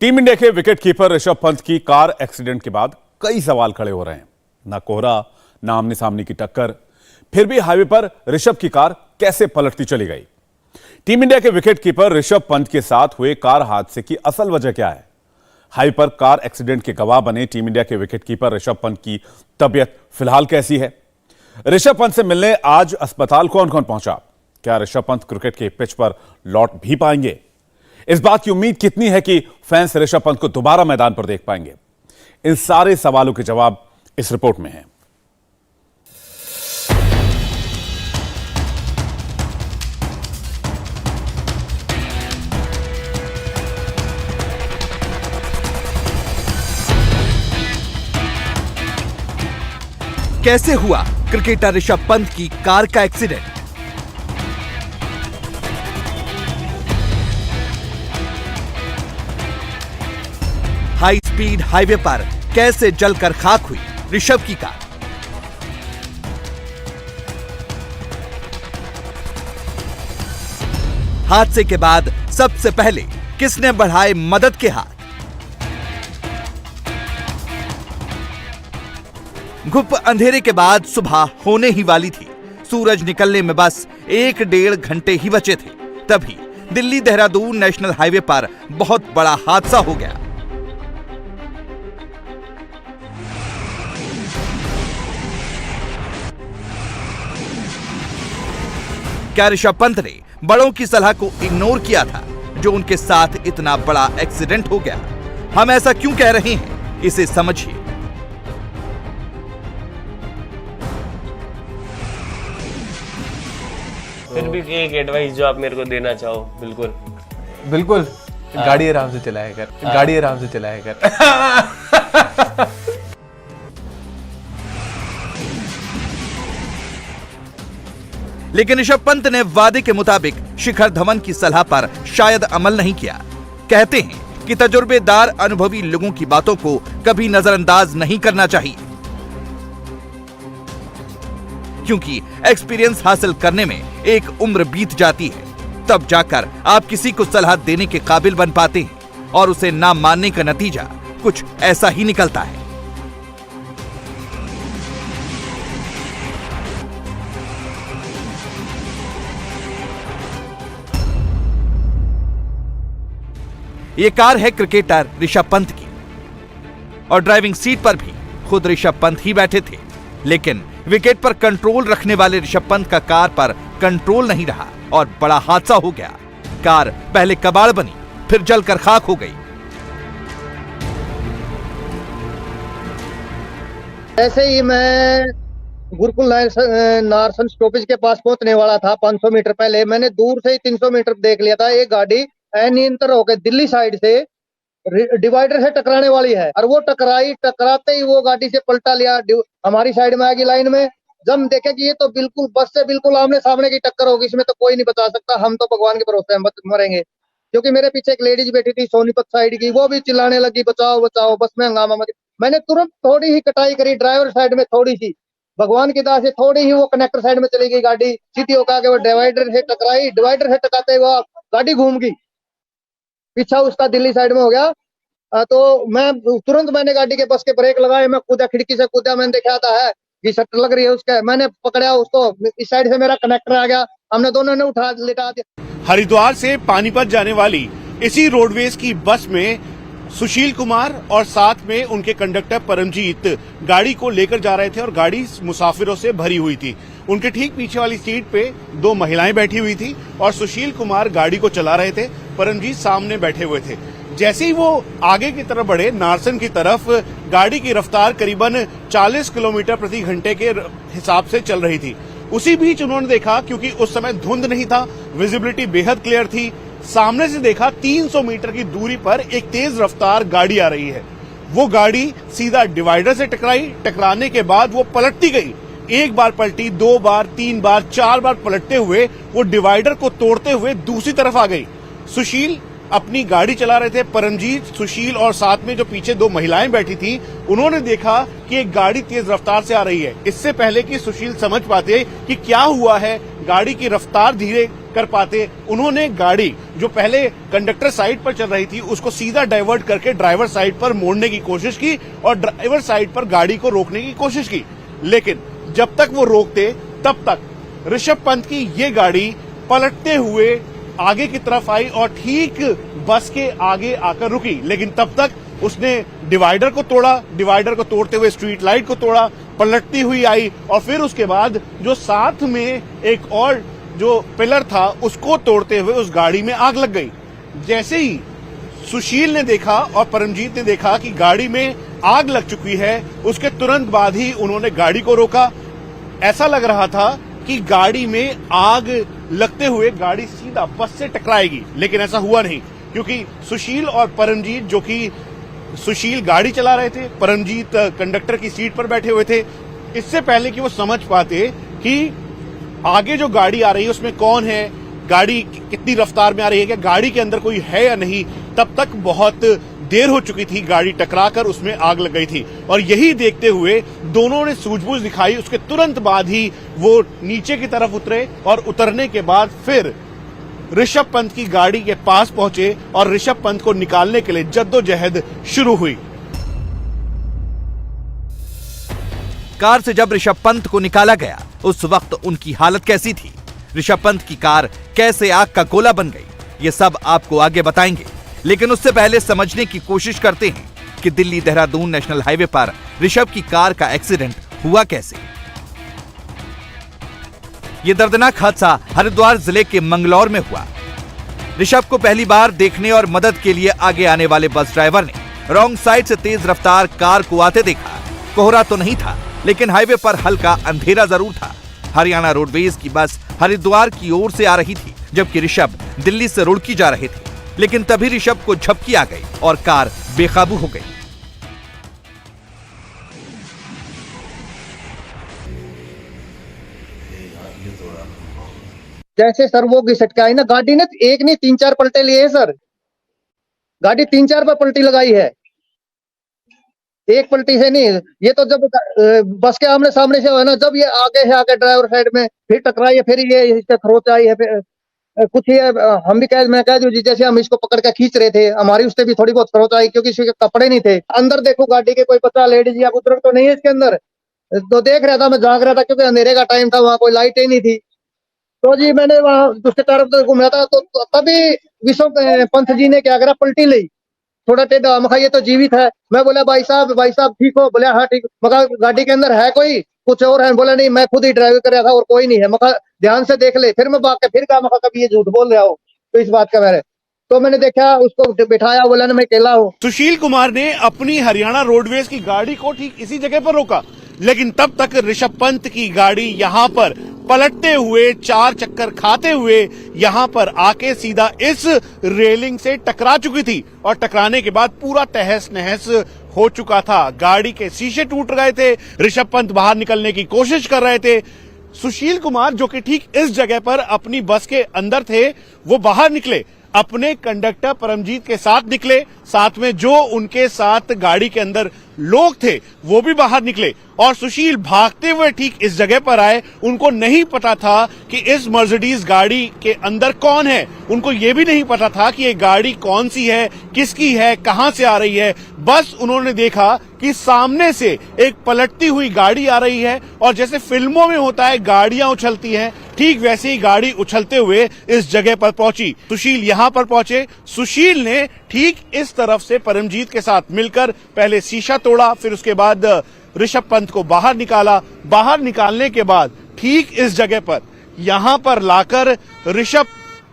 Team India के wicketkeeper Rishabh Pant की car accident के बाद कई सवाल खड़े हो रहे हैं। ना कोहरा, ना आमने सामने की टक्कर, फिर भी हाईवे पर ऋषभ की कार कैसे पलटती चली गई? टीम इंडिया के विकेटकीपर ऋषभ पंत के साथ हुए कार हादसे की असल वजह क्या है? हाईवे पर कार एक्सीडेंट के गवाह बने टीम इंडिया के विकेटकीपर ऋषभ पंत की तबीयत फिलहाल कैसी है? ऋषभ पंत से मिलने आज अस्पताल कौन कौन पहुंचा? क्या ऋषभ पंत क्रिकेट के पिच पर लौट भी पाएंगे? इस बात की उम्मीद कितनी है कि फैंस ऋषभ पंत को दोबारा मैदान पर देख पाएंगे? इन सारे सवालों के जवाब इस रिपोर्ट में हैं। कैसे हुआ क्रिकेटर ऋषभ पंत की कार का एक्सीडेंट? हाई स्पीड हाईवे पर कैसे जलकर खाक हुई ऋषभ की कार? हादसे के बाद सबसे पहले किसने बढ़ाए मदद के हाथ? घुप अंधेरे के बाद सुबह होने ही वाली थी। सूरज निकलने में बस 1-1.5 घंटे ही बचे थे। तभी दिल्ली देहरादून नेशनल हाईवे पर बहुत बड़ा हादसा हो गया। क्या ऋषभ पंत ने बड़ों की सलाह को इग्नोर किया था जो उनके साथ इतना बड़ा एक्सीडेंट हो गया? हम ऐसा क्यों कह रहे हैं, इसे समझिए। फिर भी एक एडवाइस जो आप मेरे को देना चाहो। बिल्कुल बिल्कुल। गाड़ी आराम से चलाया कर, गाड़ी आराम से चलाया कर। लेकिन ऋषभ पंत ने वादे के मुताबिक शिखर धवन की सलाह पर शायद अमल नहीं किया। कहते हैं कि तजुर्बेदार अनुभवी लोगों की बातों को कभी नजरअंदाज नहीं करना चाहिए, क्योंकि एक्सपीरियंस हासिल करने में एक उम्र बीत जाती है। तब जाकर आप किसी को सलाह देने के काबिल बन पाते हैं और उसे ना मानने का नतीजा कुछ ऐसा ही निकलता है। ये कार है क्रिकेटर ऋषभ पंत की और ड्राइविंग सीट पर भी खुद ऋषभ पंत ही बैठे थे। लेकिन विकेट पर कंट्रोल रखने वाले ऋषभ पंत का कार पर कंट्रोल नहीं रहा और बड़ा हादसा हो गया। कार पहले कबाड़ बनी, फिर जलकर खाक हो गई। ऐसे ही मैं गुरुकुल नारसन स्टॉपेज के पास पहुंचने वाला था। 500 मीटर पहले मैंने दूर से ही 300 मीटर देख लिया था। एक गाड़ी अनियंत्रित होकर दिल्ली साइड से डिवाइडर से टकराने वाली है और वो टकराते ही वो गाड़ी से पलटा लिया, हमारी साइड में आएगी लाइन में। जब हम देखे कि ये तो बिल्कुल बस से बिल्कुल आमने सामने की टक्कर होगी, इसमें तो कोई नहीं बचा सकता, हम तो भगवान के भरोसे मरेंगे। क्योंकि मेरे पीछे एक लेडीज बैठी थी सोनीपत साइड की, वो भी चिल्लाने लगी बचाओ बचाओ, बस में हंगामा मच। मैंने तुरंत थोड़ी ही कटाई करी, ड्राइवर साइड में थोड़ी सी, भगवान की दया से थोड़ी ही वो कनेक्टर साइड में चली गई गाड़ी। सीधी होकर के वो डिवाइडर से टकराई, डिवाइडर से टकराते वो गाड़ी घूम गई, पीछा उसका दिल्ली साइड में हो गया। तो मैंने गाड़ी के बस के ब्रेक लगाए, मैं कूदा, खिड़की से कूदा। मैंने देखा था है कि सट लग रही है उसका, मैंने पकड़ा उसको, इस साइड से मेरा कनेक्टर आ गया, हमने दोनों ने उठा लिटा दिया। हरिद्वार से पानीपत जाने वाली इसी रोडवेज की बस में सुशील कुमार और साथ में उनके कंडक्टर परमजीत गाड़ी को लेकर जा रहे थे और गाड़ी मुसाफिरों से भरी हुई थी। उनके ठीक पीछे वाली सीट पे 2 महिलाएं बैठी हुई थी और सुशील कुमार गाड़ी को चला रहे थे, परमजीत सामने बैठे हुए थे। जैसे ही वो आगे की तरफ बढ़े नारसन की तरफ, गाड़ी की रफ्तार करीबन 40 किलोमीटर प्रति घंटे के हिसाब से चल रही थी। उसी बीच उन्होंने देखा, क्योंकि उस समय धुंध नहीं था, विजिबिलिटी बेहद क्लियर थी, सामने से देखा 300 मीटर की दूरी पर एक तेज रफ्तार गाड़ी आ रही है। वो गाड़ी सीधा डिवाइडर से टकराई, टकराने के बाद वो पलटती गई। एक बार पलटी, 2 बार, 3 बार, 4 बार पलटते हुए वो डिवाइडर को तोड़ते हुए दूसरी तरफ आ गई। सुशील अपनी गाड़ी चला रहे थे। परमजीत, सुशील और साथ में जो पीछे दो महिलाएं बैठी थी, उन्होंने देखा कि एक गाड़ी तेज रफ्तार से आ रही है। इससे पहले कि सुशील समझ पाते कि क्या हुआ है, गाड़ी की रफ्तार धीरे कर पाते, उन्होंने गाड़ी जो पहले कंडक्टर साइड पर चल रही थी उसको सीधा डाइवर्ट करके ड्राइवर साइड पर मोड़ने की कोशिश की और ड्राइवर साइड पर गाड़ी को रोकने की कोशिश की। लेकिन जब तक वो रोकते तब तक ऋषभ पंत की ये गाड़ी पलटते हुए आगे की तरफ आई और ठीक बस के आगे आकर रुकी। लेकिन तब तक उसने डिवाइडर को तोड़ा, डिवाइडर को तोड़ते हुए स्ट्रीट लाइट को तोड़ा, पलटती हुई आई और फिर उसके बाद जो साथ में एक और जो पिलर था उसको तोड़ते हुए उस गाड़ी में आग लग गई। जैसे ही सुशील ने देखा और परमजीत ने देखा कि गाड़ी में आग लग चुकी है, उसके तुरंत बाद ही उन्होंने गाड़ी को रोका। ऐसा लग रहा था कि गाड़ी में आग लगते हुए गाड़ी सीधा बस से टकराएगी, लेकिन ऐसा हुआ नहीं, क्योंकि सुशील और परमजीत, जो कि सुशील गाड़ी चला रहे थे, परमजीत कंडक्टर की सीट पर बैठे हुए थे, इससे पहले कि वो समझ पाते कि आगे जो गाड़ी आ रही है उसमें कौन है, गाड़ी कितनी रफ्तार में आ रही है, क्या गाड़ी के अंदर कोई है या नहीं, तब तक बहुत देर हो चुकी थी। गाड़ी टकराकर उसमें आग लग गई थी और यही देखते हुए दोनों ने सूझबूझ दिखाई। उसके तुरंत बाद ही वो नीचे की तरफ उतरे और उतरने के बाद फिर ऋषभ पंत की गाड़ी के पास पहुंचे और ऋषभ पंत को निकालने के लिए जद्दोजहद शुरू हुई। कार से जब ऋषभ पंत को निकाला गया उस वक्त उनकी हालत कैसी थी, ऋषभ पंत की कार कैसे आग का गोला बन गई, ये सब आपको आगे बताएंगे। लेकिन उससे पहले समझने की कोशिश करते हैं कि दिल्ली देहरादून नेशनल हाईवे पर ऋषभ की कार का एक्सीडेंट हुआ कैसे। यह दर्दनाक हादसा हरिद्वार जिले के मंगलौर में हुआ। ऋषभ को पहली बार देखने और मदद के लिए आगे आने वाले बस ड्राइवर ने रॉन्ग साइड से तेज रफ्तार कार को आते देखा। कोहरा तो नहीं था, लेकिन हाईवे पर हल्का अंधेरा जरूर था। हरियाणा रोडवेज की बस हरिद्वार की ओर से आ रही थी, जबकि ऋषभ दिल्ली से रुड़की जा रहे थे। लेकिन तभी ऋषभ को झपकी आ गई और कार बेकाबू हो गई। जैसे सर वो घिसट के आई ना, गाड़ी ने एक नहीं 3-4 पलटे लिए हैं सर। गाड़ी 3-4 बार पलटी लगाई है, एक पलटी से नहीं। ये तो जब बस के आमने सामने से है ना, जब ये आगे से आके ड्राइवर साइड में फिर टकराई है, फिर ये इससे खरोच आई है, फिर कुछ ये हम भी मैं कह दूं, जैसे हम इसको पकड़ के खींच रहे थे, हमारी उससे भी थोड़ी बहुत खरोच आई, क्योंकि इसके कपड़े नहीं थे। अंदर देखो गाड़ी के कोई पता लेडीज या बुजुर्ग तो नहीं है इसके अंदर, तो देख रहा था, मैं झांक रहा था, क्योंकि अंधेरे का टाइम था, वहां कोई लाइट ही नहीं थी। तो जी मैंने वहां दूसरी तरफ घूमा था, तो तभी विश्व पंत जी ने क्या करा, पलटी ली थोड़ा टेढ़ा। मखा ये तो जीवित है। मैं बोला भाई साहब ठीक हो? बोला हाँ ठीक। मखा गाड़ी के अंदर है कोई, कुछ और है? बोला नहीं, मैं खुद ही ड्राइव कर रहा था और कोई नहीं है। मखा ध्यान से देख ले। फिर मैं भाग के फिर कहा, मखा कभी ये झूठ बोल रहा हो तो इस बात का मेरे। तो मैंने देखा, उसको बिठाया, बोला ना मैं अकेला हूँ। सुशील कुमार ने अपनी हरियाणा रोडवेज की गाड़ी को ठीक इसी जगह पर रोका, लेकिन तब तक ऋषभ पंत की गाड़ी यहां पर पलटते हुए, 4 चक्कर खाते हुए यहां पर आके सीधा इस रेलिंग से टकरा चुकी थी और टकराने के बाद पूरा तहस नहस हो चुका था। गाड़ी के शीशे टूट गए थे, ऋषभ पंत बाहर निकलने की कोशिश कर रहे थे। सुशील कुमार, जो कि ठीक इस जगह पर अपनी बस के अंदर थे, वो बाहर निकले, अपने कंडक्टर परमजीत के साथ निकले, साथ में जो उनके साथ गाड़ी के अंदर लोग थे वो भी बाहर निकले और सुशील भागते हुए ठीक इस जगह पर आए। उनको नहीं पता था कि इस मर्सिडीज गाड़ी के अंदर कौन है, उनको ये भी नहीं पता था कि ये गाड़ी कौन सी है, किसकी है, कहां से आ रही है। बस उन्होंने देखा कि सामने से एक पलटती हुई गाड़ी आ रही है और जैसे फिल्मों में होता है गाड़ियां उछलती हैं, ठीक वैसे ही गाड़ी उछलते हुए इस जगह पर पहुंची। सुशील यहां पर पहुंचे। सुशील ने ठीक इस तरफ से परमजीत के साथ मिलकर पहले शीशा तोड़ा, फिर उसके बाद ऋषभ पंत को बाहर निकाला। बाहर निकालने के बाद ठीक इस जगह पर यहां पर लाकर ऋषभ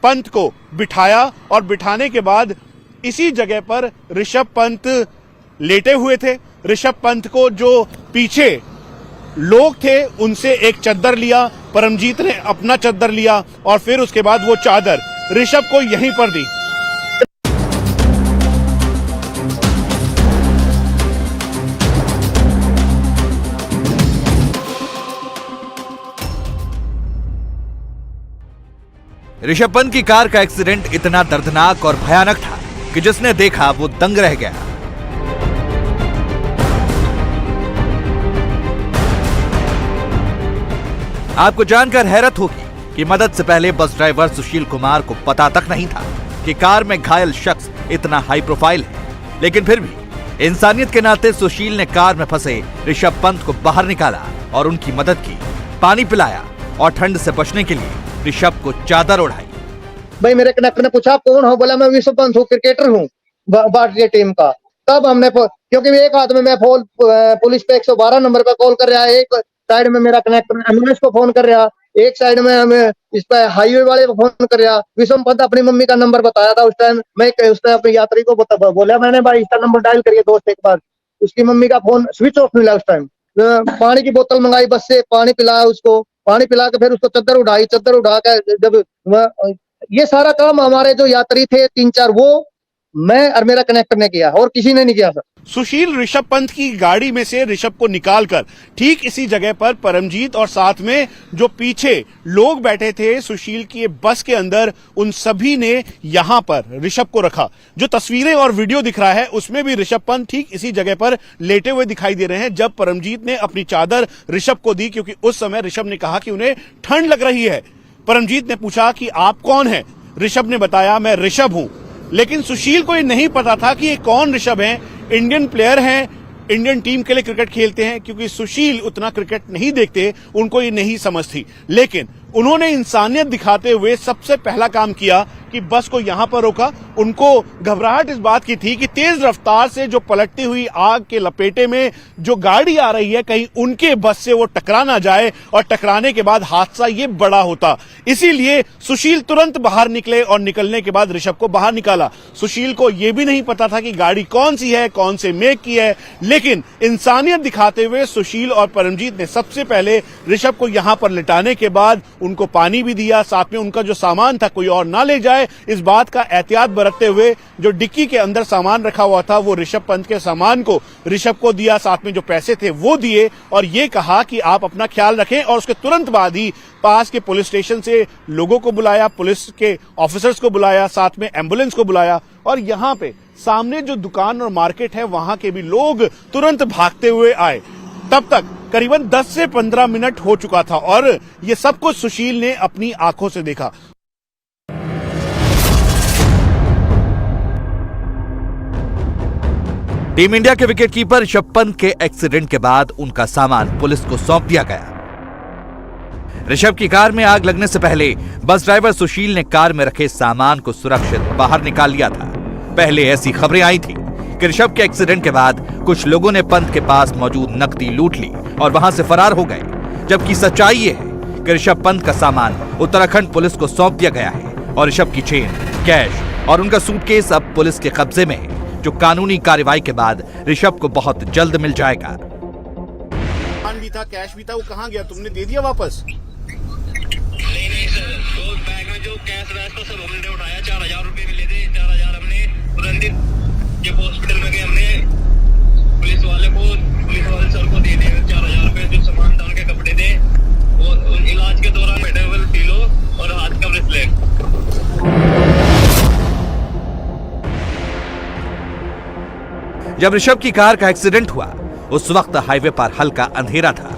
पंत को बिठाया और बिठाने के बाद इसी जगह पर ऋषभ पंत लेटे हुए थे। ऋषभ पंत को जो पीछे लोग थे उनसे एक चद्दर लिया, परमजीत ने अपना चद्दर लिया और फिर उसके बाद वो चादर ऋषभ को यहीं पर दी। ऋषभ पंत की कार का एक्सीडेंट इतना दर्दनाक और भयानक था कि जिसने देखा वो दंग रह गया। आपको जानकर हैरत होगी कि मदद से पहले बस ड्राइवर सुशील कुमार को पता तक नहीं था कि कार में घायल शख्स इतना हाई प्रोफाइल है, लेकिन फिर भी इंसानियत के नाते सुशील ने कार में फंसे ऋषभ पंत को बाहर निकाला और उनकी मदद की, पानी पिलाया और ठंड से बचने के लिए ऋषभ को चादर ओढ़ाई। भाई मेरे कनेक्टर ने पूछा कौन हो, बोला मैं विश्व पंत हूँ, क्रिकेटर हूँ भारतीय टीम का। तब हमने, क्योंकि एक हाथ में मैं फोन पुलिस पे 112 नंबर पे कॉल कर रहा है, एक साइड में मेरा कनेक्टर एम्बुलेंस को फोन कर रहा, एक साइड में हमें इस पे हाईवे वाले को फोन कर रहा। विषम पंत अपनी मम्मी का नंबर बताया था उस टाइम। मैं उस टाइम अपने यात्री को बोला मैंने, भाई इसका नंबर डायल करिए दोस्त एक बार। उसकी मम्मी का फोन स्विच ऑफ मिला उस टाइम। पानी की बोतल मंगाई, बस से पानी पिलाया उसको, पानी पिला के फिर उसको चादर उठाई, चादर उठा के जब ये सारा काम हमारे जो यात्री थे 3-4 वो मैं और मेरा कनेक्टर ने किया और किसी ने नहीं किया सर। सुशील ऋषभ पंत की गाड़ी में से ऋषभ को निकालकर ठीक इसी जगह पर परमजीत और साथ में जो पीछे लोग बैठे थे सुशील की बस के अंदर, उन सभी ने यहां पर ऋषभ को रखा। जो तस्वीरें और वीडियो दिख रहा है उसमें भी ऋषभ पंत ठीक इसी जगह पर लेटे हुए दिखाई दे रहे हैं जब परमजीत ने अपनी चादर ऋषभ को दी, क्योंकि उस समय ऋषभ ने कहा कि उन्हें ठंड लग रही है। परमजीत ने पूछा कि आप कौन हैं? ऋषभ ने बताया मैं ऋषभ हूं। लेकिन सुशील को ये नहीं पता था कि ये कौन ऋषभ हैं। इंडियन प्लेयर हैं, इंडियन टीम के लिए क्रिकेट खेलते हैं। क्योंकि सुशील उतना क्रिकेट नहीं देखते, उनको ये नहीं समझ थी। लेकिन उन्होंने इंसानियत दिखाते हुए सबसे पहला काम किया कि बस को यहां पर रोका। उनको घबराहट इस बात की थी कि तेज रफ्तार से जो पलटती हुई आग के लपेटे में जो गाड़ी आ रही है कहीं उनके बस से वो टकरा ना जाए और टकराने के बाद हादसा ये बड़ा होता। इसीलिए सुशील तुरंत बाहर निकले और निकलने के बाद ऋषभ को बाहर निकाला। सुशील को यह भी नहीं पता था कि गाड़ी कौन सी है, कौन से मेक की है, लेकिन इंसानियत दिखाते हुए सुशील और परमजीत ने सबसे पहले ऋषभ को यहां पर लिटाने के बाद उनको पानी भी दिया, साथ में उनका जो सामान था कोई और ना ले जाए इस बात का एहतियात बरतते हुए जो डिक्की के अंदर सामान रखा हुआ था वो ऋषभ पंत के सामान को ऋषभ को दिया, साथ में जो पैसे थे वो दिए और ये कहा कि आप अपना ख्याल रखें। और उसके तुरंत बाद ही पास के पुलिस स्टेशन से लोगों को बुलाया, पुलिस के ऑफिसर्स को बुलाया, साथ में एम्बुलेंस को बुलाया और यहाँ पे सामने जो दुकान और मार्केट है वहां के भी लोग तुरंत भागते हुए आए। तब तक करीबन 10 से 15 मिनट हो चुका था और ये सब कुछ सुशील ने अपनी आंखों से देखा। टीम इंडिया के विकेटकीपर ऋषभ पंत के एक्सीडेंट के बाद उनका सामान पुलिस को सौंप दिया गया। ऋषभ की कार में आग लगने से पहले बस ड्राइवर सुशील ने कार में रखे सामान को सुरक्षित बाहर निकाल लिया था। पहले ऐसी खबरें आई थी कि ऋषभ के एक्सीडेंट के बाद कुछ लोगों ने पंत के पास मौजूद नकदी लूट ली और वहां से फरार हो गए, जबकि सच्चाई ये है कि ऋषभ पंत का सामान उत्तराखंड पुलिस को सौंप दिया गया है और ऋषभ की चेन, कैश और उनका सूटकेस अब पुलिस के कब्जे में है, जो कानूनी कार्रवाई के बाद ऋषभ को बहुत जल्द मिल जाएगा। सामान भी था, कैश भी था, वो कहाँ गया? तुमने दे दिया वापस? नहीं सर, वो बैग में जो कैश वैश था सब हमने उठाया। 4000 रुपए मिले थे, 4000 हमने तुरंत जब हॉस्पिटल में गए हमने पुलिस वाले सर को दे दिए 4000 रुपए। जो सामान था उनके कपड़े थे वो इलाज के दौरान मेडिकल ढीलो और हाथ का ब्रेसलेट। जब ऋषभ की कार का एक्सीडेंट हुआ उस वक्त हाईवे पर हल्का अंधेरा था।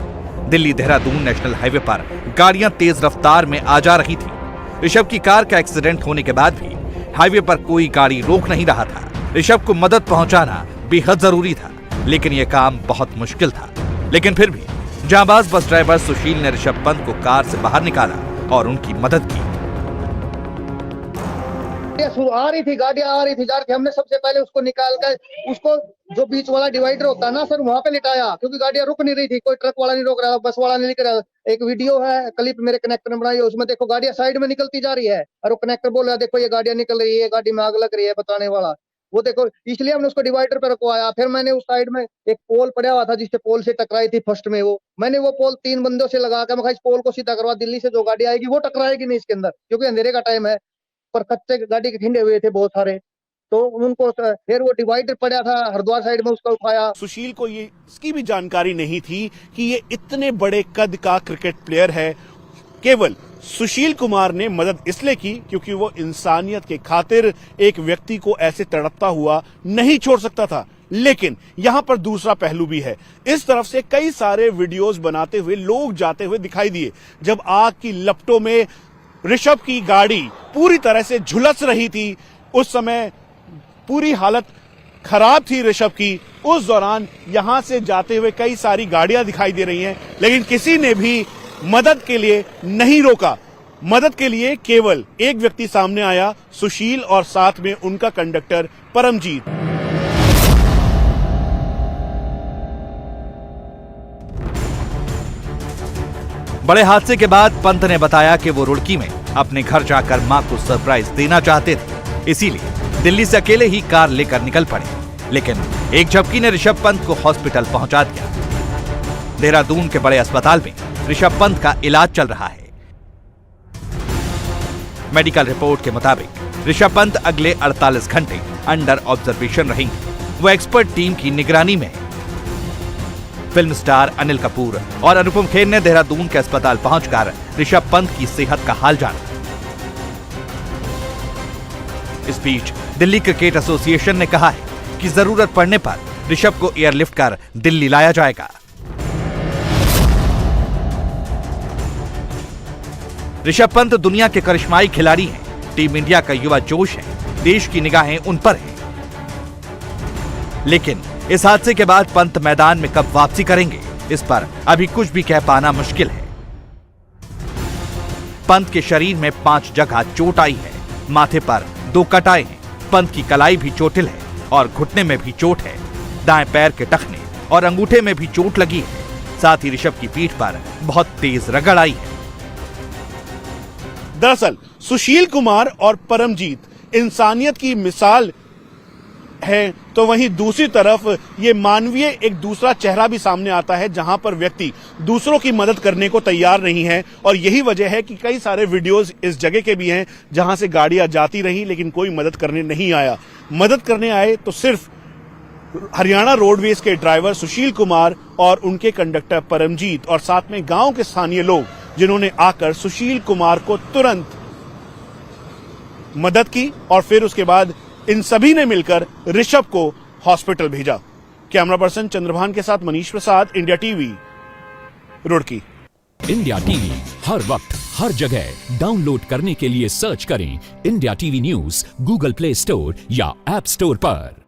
दिल्ली देहरादून नेशनल हाईवे पर गाड़ियां तेज रफ्तार में आ जा रही थी। ऋषभ की कार का एक्सीडेंट होने के बाद भी हाईवे पर कोई गाड़ी रोक नहीं रहा था। ऋषभ को मदद पहुंचाना बेहद जरूरी था, लेकिन यह काम बहुत मुश्किल था। लेकिन फिर भी जांबाज बस ड्राइवर सुशील ने ऋषभ पंत को कार से बाहर निकाला और उनकी मदद की। आ रही थी, गाड़ियां आ रही थी, जा रही थी। हमने सबसे पहले उसको निकाल कर उसको जो बीच वाला डिवाइडर होता है ना सर, वहां पे लिटाया, क्योंकि गाड़ियां रुक नहीं रही थी। कोई ट्रक वाला नहीं रोक रहा, बस वाला नहीं लिख रहा। एक वीडियो है, क्लिप मेरे कनेक्टर ने बनाई है, उसमें देखो गाड़ियां साइड में निकलती जा रही है और वो कनेक्टर बोल रहा है देखो ये गाड़ियां निकल रही है, गाड़ी में आग लग रही है, बताने वाला वो देखो। इसलिए हमने उसको डिवाइडर पे रखवाया। फिर मैंने उस साइड में एक पोल पड़ा हुआ था जिससे पोल से टकराई थी फर्स्ट में, वो मैंने वो पोल 3 बंदों से लगा कर मैं इस पोल को सीधा करवा, दिल्ली से जो गाड़ी आएगी वो टकराएगी नहीं इसके अंदर, क्योंकि अंधेरे का टाइम है। पर कच्चे गाड़ी के खिंडे हुए थे बहुत सारे, तो उनको फिर वो डिवाइडर पड़ा था हरिद्वार साइड में, उसका उठाया। सुशील को ये इसकी भी जानकारी नहीं थी कि ये इतने बड़े कद का क्रिकेट प्लेयर है। केवल सुशील कुमार ने मदद इसलिए की क्योंकि वो इंसानियत के खातिर एक व्यक्ति को ऐसे तड़पता हुआ नहीं छोड़ सकता था। लेकिन यहां पर दूसरा पहलू भी है। इस तरफ से कई सारे वीडियोस बनाते हुए लोग जाते हुए दिखाई दिए। जब आग की लपटों में ऋषभ की गाड़ी पूरी तरह से झुलस रही थी, उस समय पूरी हालत खराब थी ऋषभ की। उस दौरान यहां से जाते हुए कई सारी गाड़ियां दिखाई दे रही हैं, लेकिन किसी ने भी मदद के लिए नहीं रोका। मदद के लिए केवल एक व्यक्ति सामने आया, सुशील, और साथ में उनका कंडक्टर परमजीत। बड़े हादसे के बाद पंत ने बताया कि वो रुड़की में अपने घर जाकर मां को सरप्राइज देना चाहते थे, इसीलिए दिल्ली से अकेले ही कार लेकर निकल पड़े। लेकिन एक झपकी ने ऋषभ पंत को हॉस्पिटल पहुंचा दिया। देहरादून के बड़े अस्पताल में ऋषभ पंत का इलाज चल रहा है। मेडिकल रिपोर्ट के मुताबिक ऋषभ पंत अगले 48 घंटे अंडर ऑब्जर्वेशन रहेंगे। वो एक्सपर्ट टीम की निगरानी में है। फिल्म स्टार अनिल कपूर और अनुपम खेर ने देहरादून के अस्पताल पहुंचकर ऋषभ पंत की सेहत का हाल जाना। इस बीच दिल्ली क्रिकेट एसोसिएशन ने कहा है कि जरूरत पड़ने पर ऋषभ को एयरलिफ्ट कर दिल्ली लाया जाएगा। ऋषभ पंत दुनिया के करिश्माई खिलाड़ी हैं। टीम इंडिया का युवा जोश है। देश की निगाहें उन पर हैं। लेकिन इस हादसे के बाद पंत मैदान में कब वापसी करेंगे, इस पर अभी कुछ भी कह पाना मुश्किल है। पंत के शरीर में 5 जगह चोट आई है। माथे पर 2 कट आए हैं। पंत की कलाई भी चोटिल है और घुटने में भी चोट है। दाएं पैर के टखने और अंगूठे में भी चोट लगी है। साथ ही ऋषभ की पीठ पर बहुत तेज रगड़ आई है। दरअसल सुशील कुमार और परमजीत इंसानियत की मिसाल है, तो वहीं दूसरी तरफ ये मानवीय एक दूसरा चेहरा भी सामने आता है, जहां पर व्यक्ति दूसरों की मदद करने को तैयार नहीं है। और यही वजह है कि कई सारे वीडियोस इस जगह के भी हैं जहां से गाड़ियां जाती रही, लेकिन कोई मदद करने नहीं आया। मदद करने आए तो सिर्फ हरियाणा रोडवेज के ड्राइवर सुशील कुमार और उनके कंडक्टर परमजीत, और साथ में गांव के स्थानीय लोग, जिन्होंने आकर सुशील कुमार को तुरंत मदद की और फिर उसके बाद इन सभी ने मिलकर ऋषभ को हॉस्पिटल भेजा। कैमरा पर्सन चंद्रभान के साथ Manish Prasad, India TV, Roorkee. India TV हर वक्त हर जगह डाउनलोड करने के लिए सर्च करें India TV news Google Play Store या ऐप स्टोर पर।